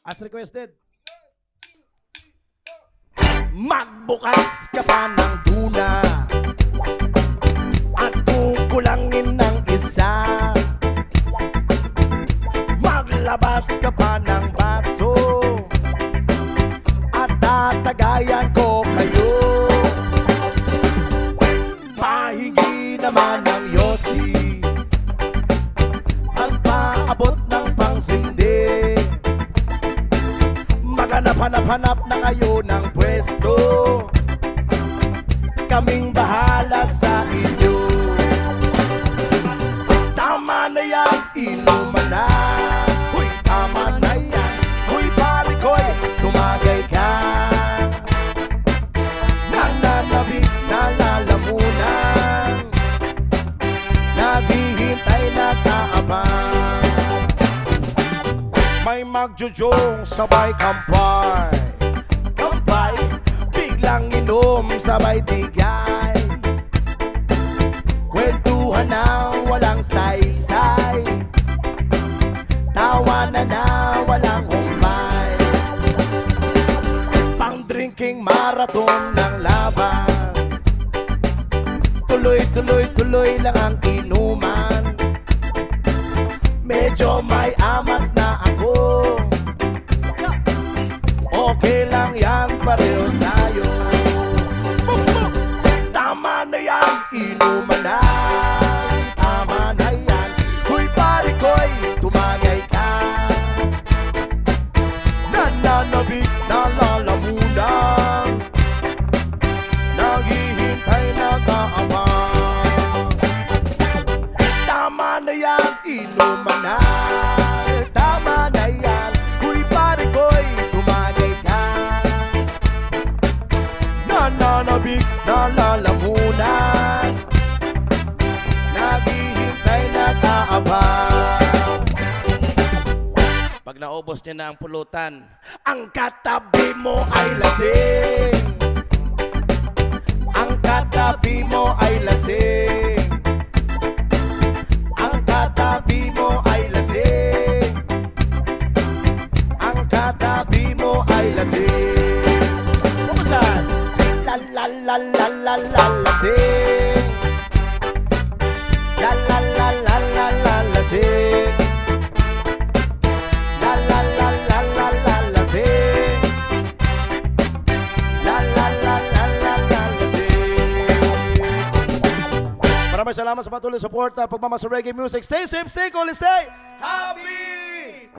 As requested. Magbukas ka pa ng tuna at kukulangin ng isa. Maglabas ka pa ng baso at tatagayan ko kayo. Pahingi naman ng yosi at paabot ng pangsindi. Maghanap-hanap na kayo ng pwesto, kaming bahala sa inyo. Tama na yan, inuman na. Uy, tama na yan. Uy, pare ko'y tumagay ka. Nananabik na lalamunan, naghihintay na kaabang. May magjujong sabay kampay, kampay, biglang inom sabay digay. Kwentuhan na walang saysay, tawanan na walang humpay. Pang drinking marathon ng laban, tuloy lang ang inuman. Medyo may amas na ako, okay lang yan, pareho tayo. Tama na yan, inuman na. Tama na yan, huy pare ko'y tumagay ka. Nananabik na lalamunan, naghihintay na kaabang. Tama na yan, inuman na. Tama na yan, huy pare ko'y tumagay ka. Nananabik na lalamunan, naghihintay na kaabang. Pag naubos niya na ang pulutan, ang katabi mo ay lasing. Ang katabi mo ay lasing. Ang katabi mo ay lasing. Ang katabi mo ay lasing. Kumusan? La lasing. La lasing. La lasing. La lasing. Maraming salamat sa patuloy support at pagmamahal sa reggae music. Stay safe, stay cool, stay happy!